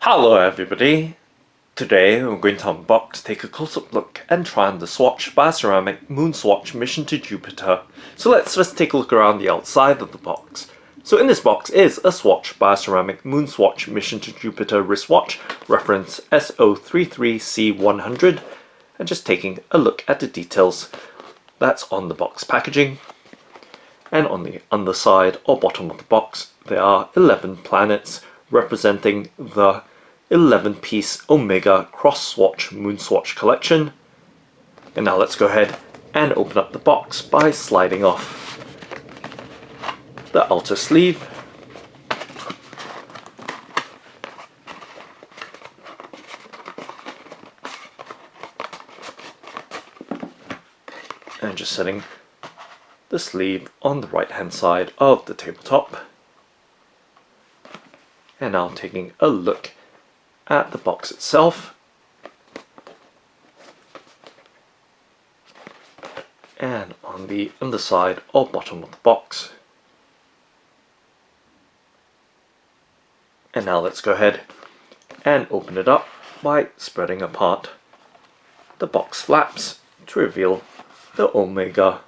Hello everybody! Today I'm going to unbox, take a close-up look and try on the Swatch BIOCERAMIC MOONSWATCH Mission to Jupiter. So let's just take a look around the outside of the box. So in this box is a Swatch BIOCERAMIC MOONSWATCH Mission to Jupiter wristwatch, reference SO33C100, and just taking a look at the details that's on the box packaging. And on the underside or bottom of the box there are 11 planets representing the 11-piece Omega X Swatch Moonswatch collection. And now let's go ahead and open up the box by sliding off the outer sleeve. And just setting the sleeve on the right hand side of the tabletop. And now taking a look at the box itself. And on the underside or bottom of the box. And now let's go ahead and open it up by spreading apart the box flaps to reveal the Omega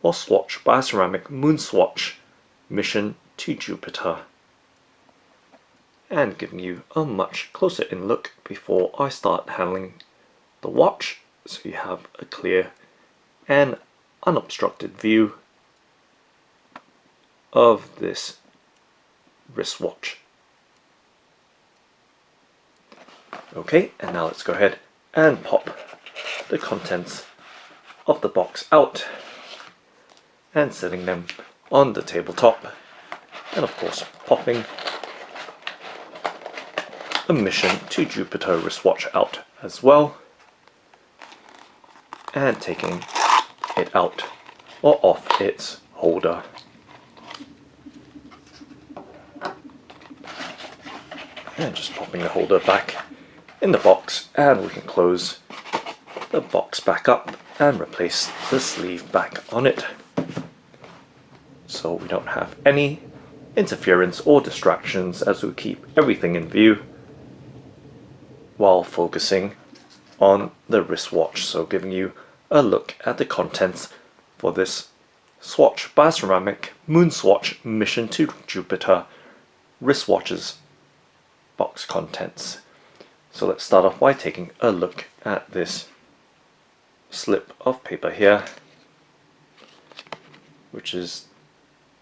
or Swatch BIOCERAMIC Moonswatch Mission to Jupiter, and giving you a much closer in look before I start handling the watch, so you have a clear and unobstructed view of this wristwatch. Okay, and now let's go ahead and pop the contents of the box out and setting them on the tabletop, and of course popping the Mission to Jupiter wristwatch out as well, and taking it out or off its holder. And just popping the holder back in the box, and we can close the box back up and replace the sleeve back on it, so we don't have any interference or distractions as we keep everything in view while focusing on the wristwatch. So giving you a look at the contents for this Swatch BIOCERAMIC Moonswatch Mission to Jupiter wristwatches box contents. So let's start off by taking a look at this slip of paper here, which is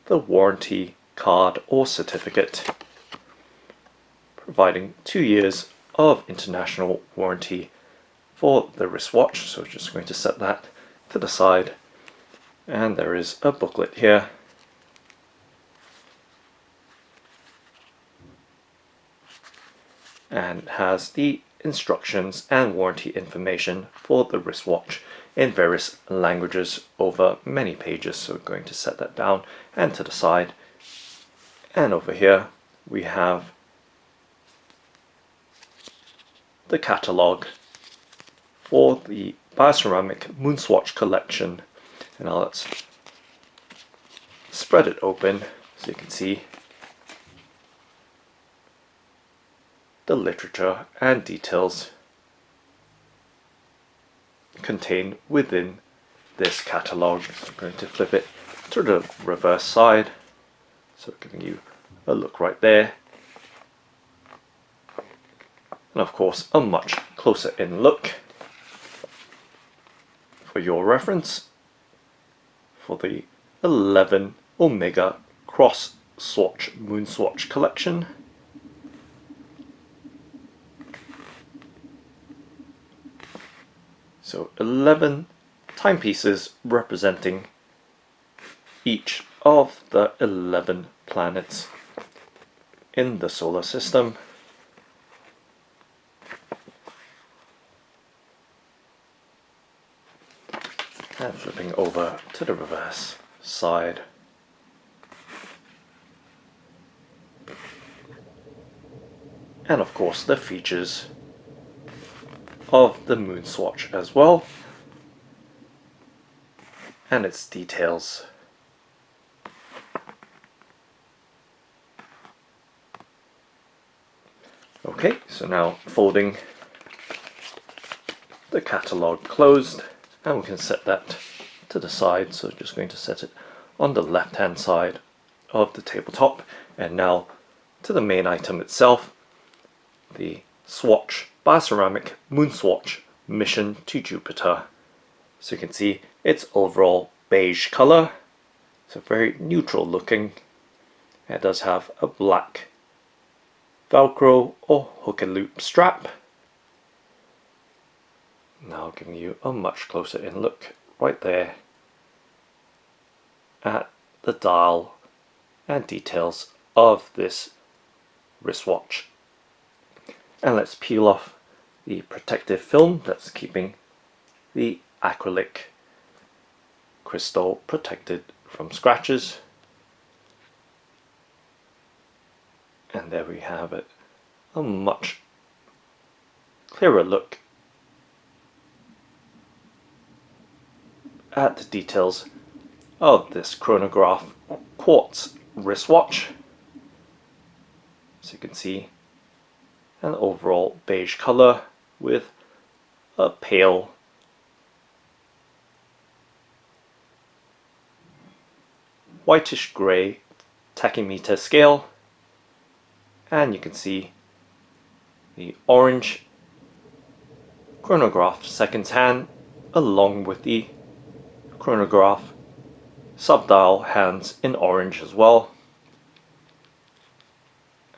the warranty card or certificate providing 2 years of international warranty for the wristwatch. So just going to set that to the side, and there is a booklet here and has the instructions and warranty information for the wristwatch in various languages over many pages. So we're going to set that down and to the side, and over here we have the catalogue for the BIOCERAMIC Moonswatch collection. And now let's spread it open so you can see the literature and details contained within this catalogue. So I'm going to flip it to the reverse side, so giving you a look right there, and of course a much closer in look for your reference for the 11 Omega X Swatch Moonswatch collection. So 11 timepieces representing each of the 11 planets in the solar system. And flipping over to the reverse side. And of course the features of the Moonswatch as well, and its details. Okay, so now folding the catalogue closed, and we can set that to the side. So just going to set it on the left hand side of the tabletop, and now to the main item itself, the Swatch BIOCERAMIC MOONSWATCH Mission to Jupiter. So you can see its overall beige color, so very neutral looking. It does have a black Velcro or hook and loop strap. Now giving you a much closer in look right there at the dial and details of this wristwatch. And let's peel off the protective film that's keeping the acrylic crystal protected from scratches. And there we have it, a much clearer look at the details of this Chronograph quartz wristwatch. So you can see an overall beige color with a pale whitish grey tachymeter scale, and you can see the orange Chronograph seconds hand along with the Chronograph subdial hands in orange as well.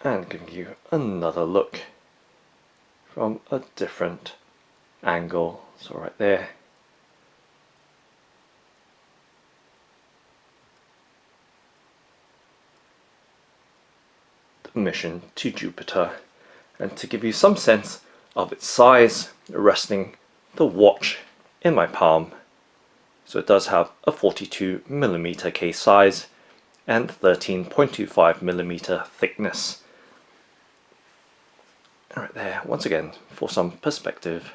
And giving you another look from a different angle, so right there. The mission to Jupiter, and to give you some sense of its size, resting the watch in my palm. So it does have a 42mm case size and 13.25mm thickness. Right there, once again, for some perspective.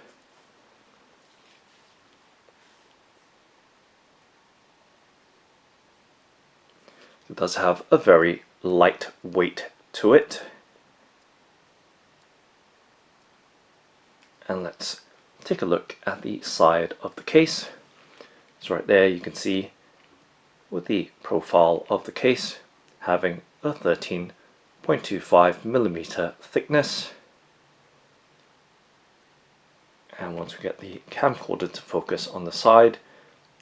It does have a very light weight to it. And let's take a look at the side of the case. So right there you can see with the profile of the case having a 13.25mm thickness. And once we get the camcorder to focus on the side,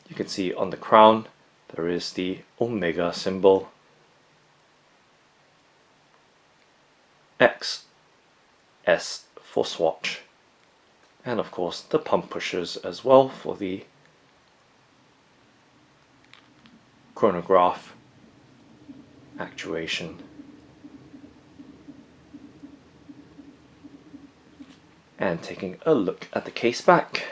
you can see on the crown there is the Omega symbol, X, S for Swatch, and of course the pump pushers as well for the chronograph actuation. And taking a look at the case back,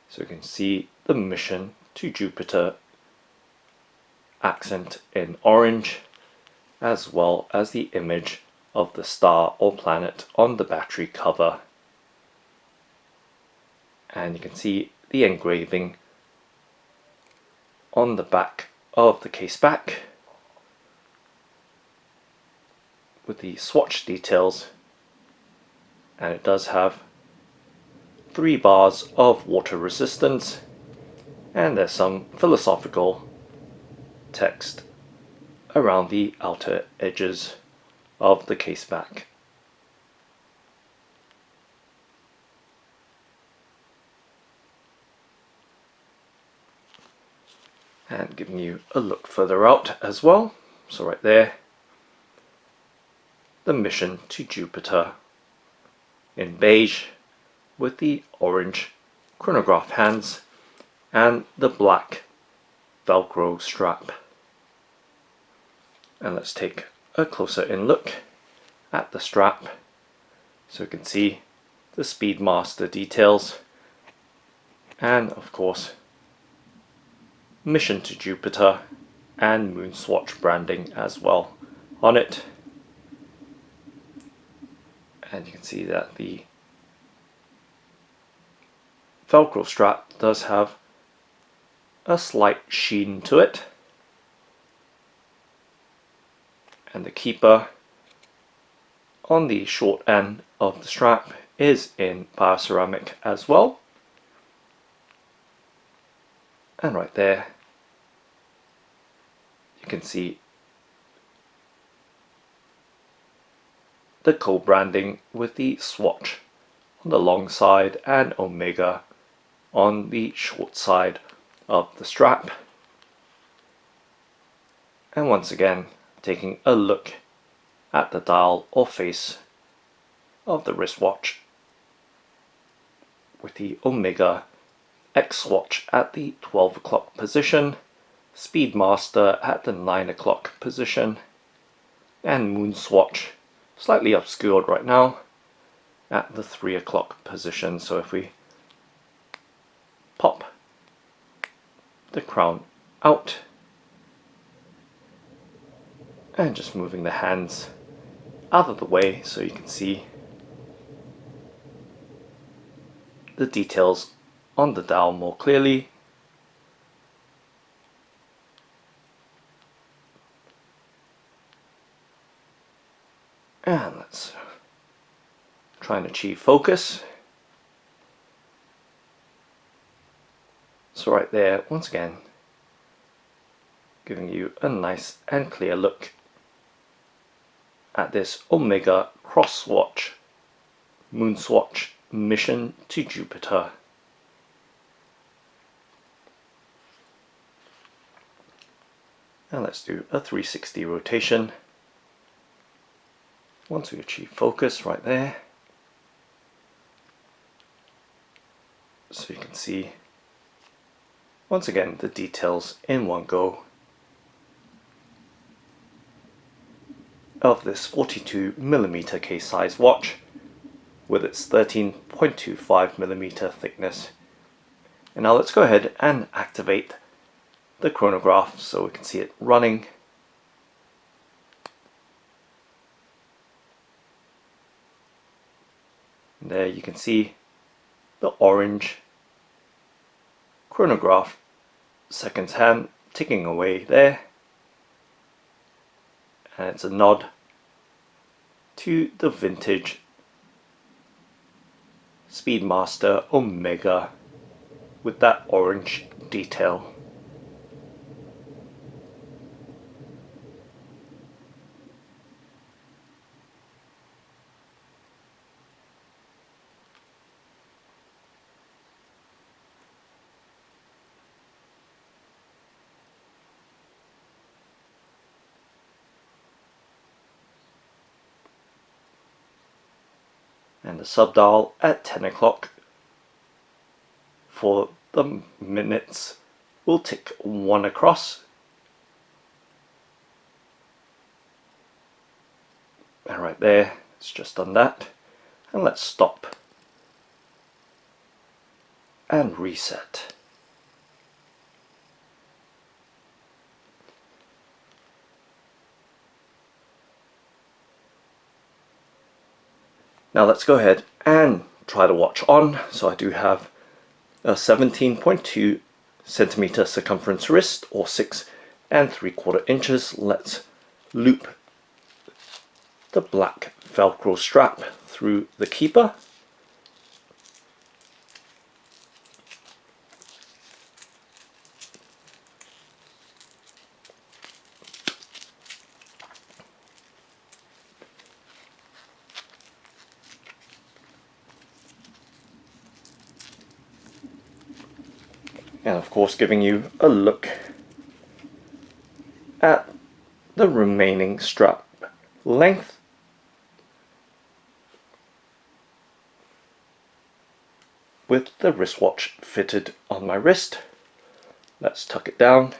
so you can see the mission to Jupiter accent in orange, as well as the image of the star or planet on the battery cover. And you can see the engraving on the back of the case back with the swatch details, and it does have 3 bars of water resistance, and there's some philosophical text around the outer edges of the case back. And giving you a look further out as well, so right there, the mission to Jupiter in beige with the orange chronograph hands and the black Velcro strap. And let's take a closer in look at the strap, so you can see the Speedmaster details and of course Mission to Jupiter and Moonswatch branding as well on it. And you can see that the Velcro strap does have a slight sheen to it, And the keeper on the short end of the strap is in bioceramic as well. And right there you can see the co-branding with the Swatch on the long side and Omega on the short side of the strap. And once again, taking a look at the dial or face of the wristwatch with the Omega X Swatch at the 12 o'clock position, Speedmaster at the 9 o'clock position, and Moonswatch, slightly obscured right now, at the 3 o'clock position. So if we pop the crown out and just moving the hands out of the way so you can see the details on the dial more clearly. And let's try and achieve focus. So right there, once again, giving you a nice and clear look at this Omega Cross Swatch Moonswatch mission to Jupiter. And let's do a 360 rotation. Once we achieve focus right there, so you can see once again the details in one go of this 42mm case size watch with its 13.25mm thickness. And now let's go ahead and activate the chronograph so we can see it running. And there you can see the orange chronograph seconds hand ticking away there, and it's a nod to the vintage Speedmaster Omega with that orange detail. And the subdial at 10 o'clock for the minutes will tick 1 across. And right there, it's just done that. And let's stop and reset. Now let's go ahead and try the watch on. So I do have a 17.2 centimeter circumference wrist, or 6 3/4 inches. Let's loop the black Velcro strap through the keeper. And of course giving you a look at the remaining strap length. With the wristwatch fitted on my wrist. Let's tuck it down.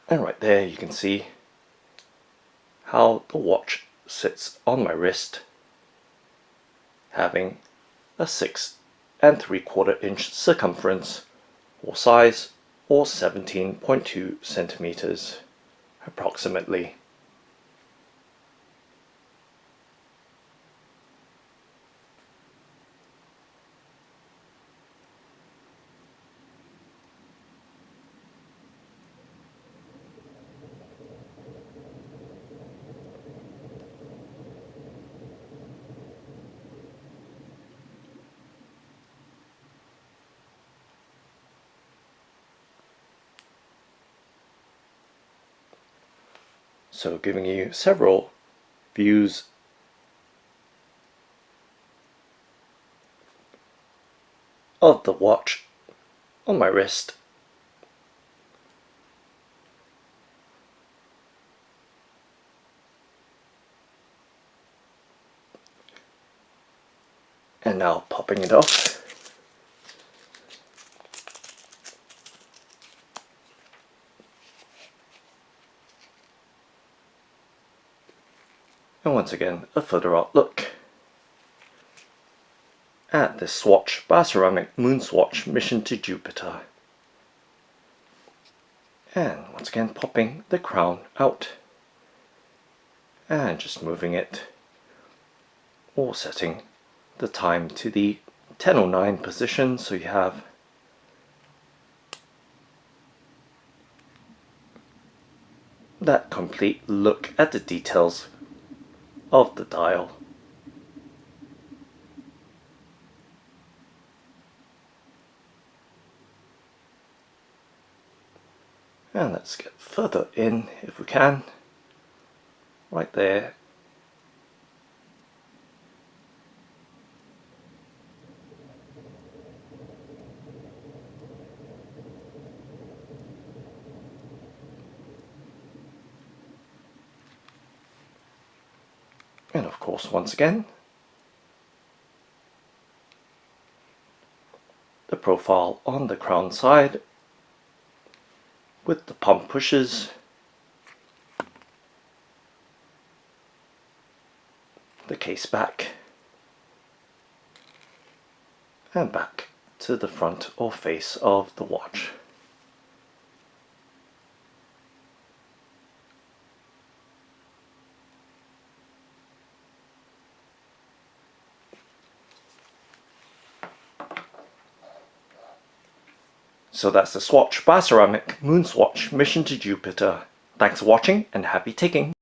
And right there you can see how the watch sits on my wrist, having a 6 3/4 inch circumference or size, or 17.2 centimeters approximately. So giving you several views of the watch on my wrist. And now popping it off. And once again, a further out look at this Swatch BIOCERAMIC Moonswatch Mission to Jupiter. And once again, popping the crown out and just moving it, or setting the time to the 10:09 position, so you have that complete look at the details of the dial. And let's get further in if we can, right there. And of course, once again, the profile on the crown side with the pump pushes, the case back, and back to the front or face of the watch. So that's the Swatch BIOCERAMIC Moonswatch Mission to Jupiter. Thanks for watching and happy ticking!